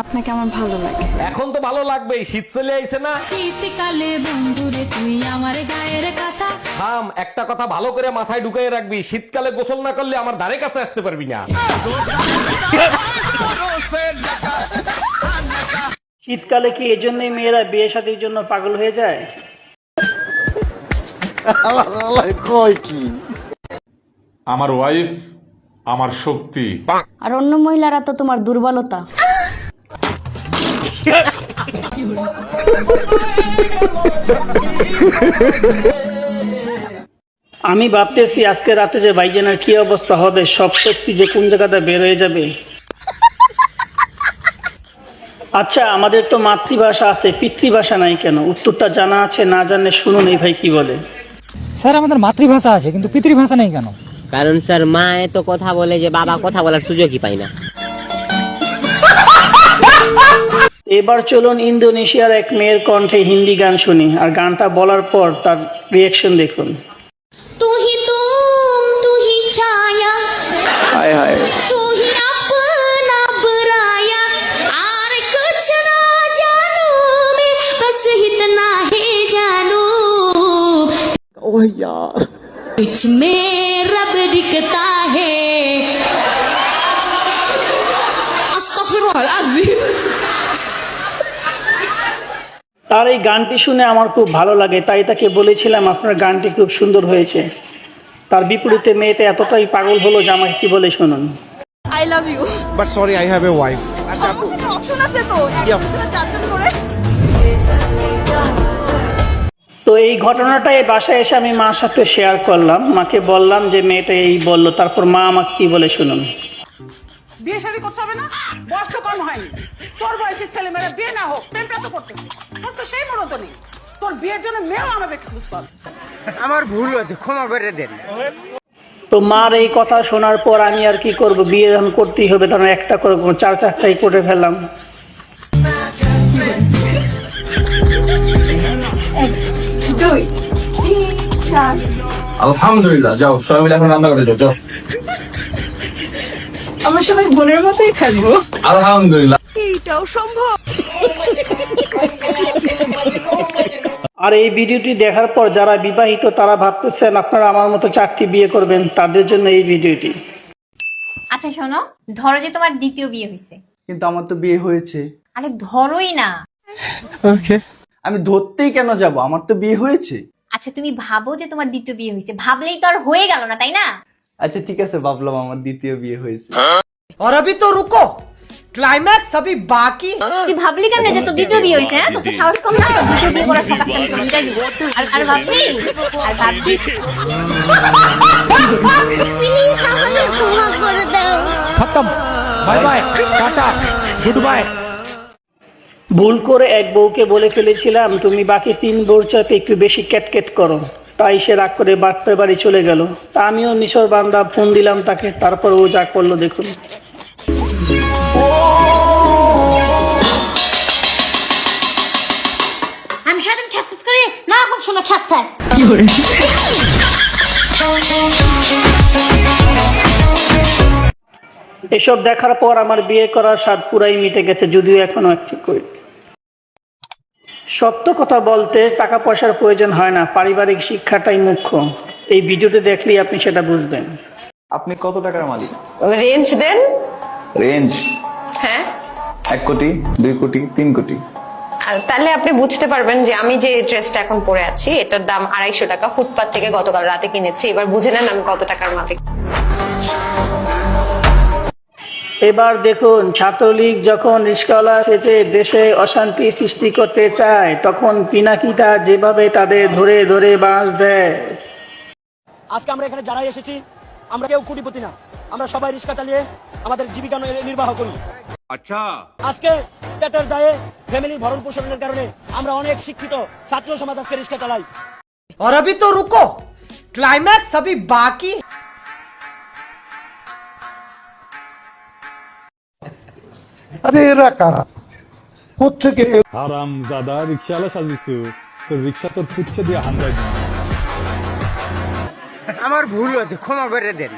আপনাকে আমার ভালো লাগে। এখন তো ভালো লাগবেই, শীত চলে আইছে না। শীতকালে বন্ধুরে তুই আমার গায়ের কথা। থাম, একটা কথা ভালো করে মাথায় ঢুকাই রাখবি, শীতকালে গোসল না করলে আমার ধারে কাছে আসতে পারবি না। শীতকালে কি এজন্যই মেয়েরা বিয়ে শাদীর জন্য পাগল হয়ে যায়? আমার ওয়াইফ আমার শক্তি। আর অন্য মহিলারা তো তোমার দুর্বলতা। আমি ভাবতেছি আজকে রাতে যে ভাইজানের কি অবস্থা হবে, সব শক্তি যে কোন জায়গাতে বের হয়ে যাবে। আচ্ছা, আমাদের তো মাতৃভাষা আছে, পিতৃভাষা নাই কেন? উত্তরটা জানা আছে, না জানলে শুনুন এই ভাই কি বলে। স্যার আমাদের মাতৃভাষা আছে কিন্তু পিতৃভাষা নেই কেন? কারণ স্যার মা এত কথা বলে যে বাবা কথা বলার সুযোগই পায় না। এবার চলুন ইন্দোনেশিয়ার এক মেয়ের কণ্ঠে হিন্দি গান শুনি, আর গানটা বলার পর তার রিয়াকশন দেখুন। तू ही छाया, तू ही अपना पराया, और कुछ ना जानू मैं, बस इतना ही जानू ओह यार कुछ में रब दिखता है। अस्तगफिरुल्लाह। তার এই গানটি শুনে আমার খুব ভালো লাগে, তাই তাকে বলেছিলাম আপনার গানটি খুব সুন্দর হয়েছে। তার বিপরীতে মেয়েটা এতটাই পাগল হলো যে আমাকে কি বলে শুনুন। I love you. But sorry, I have a wife. আচ্ছা আপু, অপশন আছে তো, একজন চারজন করে। তো এই ঘটনাটাই বাসায় এসে আমি মার সাথে শেয়ার করলাম, মাকে বললাম যে মেয়েটা এই বললো, তারপর মা আমাকে কি বলে শুনুন। বিয়ে শাদী করতে হবে না, বয়স তো কম হয়নি। তোর বয়সী ছেলে মেয়েরা বিয়ে না হোক, প্রেমটা তো করতেছে। তোর তো সেই মতো নেই, তোর বিয়ের জন্য মেয়েও আমাদের খুঁজতে হবে। আমার ভুল হয়েছে, ক্ষমা করে দেন। তো মার এই কথা শোনার পর আমি আর কি করব, বিয়ে যখন করতেই হবে তখন একটা করে চার চারটাই করে ফেললাম। আলহামদুলিল্লাহ, যাও সবাই মিলে এখন রান্না করে যাও। আমরা সবাই বোনের মতোই থাকবো। আলহামদুলিল্লাহ। এইটাও সম্ভব। আর এই ভিডিওটি দেখার পর যারা বিবাহিত তারা ভাবতেছেন আপনারা আমার মতো 4টি বিয়ে করবেন, তাদের জন্য এই ভিডিওটি। আচ্ছা শোনো, ধরো যে তোমার দ্বিতীয় বিয়ে হয়েছে। কিন্তু আমার তো বিয়ে হয়েছে। আরে ধরোই না। ওকে, আমি ধরতেই কেন যাব, আমার তো বিয়ে হয়েছে। আচ্ছা তুমি ভাবো যে তোমার দ্বিতীয় বিয়ে হয়েছে, ভাবলেই তো আর হয়ে গেল না, তাই না? আচ্ছা ঠিক আছে, ভাবলাম আমার দ্বিতীয় বিয়ে হয়েছে। और अभी तो रुको, क्लाइमैक्स अभी बाकी। তুই ভাবলি কেন যে তোর দ্বিতীয় বিয়ে হয়েছে? হ্যাঁ, তোর তো সাহস কম না, দ্বিতীয় বিয়ে করার শখ আছে তোর, বুঝাই দিব। আর ভাবলি প্লিজ আমাকে ক্ষমা করে দাও। खत्म, bye bye, tata, good bye. ভুল করে এক বউকে বলে ফেলেছিলাম তুমি বাকি 3 বউর চাইতে একটু বেশি ক্যাটক্যাট করো, তাই সে রাগ করে বাপের বাড়ি চলে গেল। তা আমিও নিশোর বান্দা ফোন দিলাম তাকে, তারপর ও যা করলো দেখুন। আমি সারাদিন খ্যাস করে না, এখন শোনো খ্যাস খ্যাস। এসব দেখার পর আমার বিয়ে করার স্বাদ পুরাই মিটে গেছে, যদিও এখনো একটু করি। সত্য কথা বলতে টাকা পয়সার প্রয়োজন হয় না, পারিবারিক শিক্ষাটাই মুখ্য। এই ভিডিওটি দেখলেই আপনি সেটা বুঝবেন। আপনি কত টাকার মালিক? রেঞ্জ দেন। রেঞ্জ হ্যাঁ, 1 কোটি, 2 কোটি, 3 কোটি। আর তাহলে আপনি বুঝতে পারবেন যে আমি যে ড্রেসটা এখন পরে আছি এটার দাম 250 টাকা, ফুটপাত থেকে গতকাল রাতে কিনেছি। এবার বুঝে নেন আমি কত টাকার মালিক। এবার দেখুন, ছাত্রলীগ যখন রিস্কাওয়ালা সেজে দেশে অশান্তি সৃষ্টি করতে চায়, তখন পিনাকিদা যেভাবে তাদের ধরে ধরে বাঁশ দেয়। আজকে আমরা এখানে যারাই এসেছি, আমরা কেউ কোটিপতি না, আমরা সবাই রিক্সা চালিয়ে আমাদের জীবিকা নির্বাহ করি। আচ্ছা, আজকে পেটের দায়ে ফ্যামিলির ভরণ পোষণের কারণে আমরা অনেক শিক্ষিত ছাত্র সমাজ আজকে রিক্সা চালাই। और अभी तो रुको, क्लाइमैक्स अभी बाकी। আরে এরা কারা, কোত্থেকে? হারামজাদা রিকশাওয়ালা সাজিয়েছো, তো রিকশা তো পুচ্ছে দিয়ে হান্দাই দিন। আমার ভুল হয়েছে, ক্ষমা করে দেন।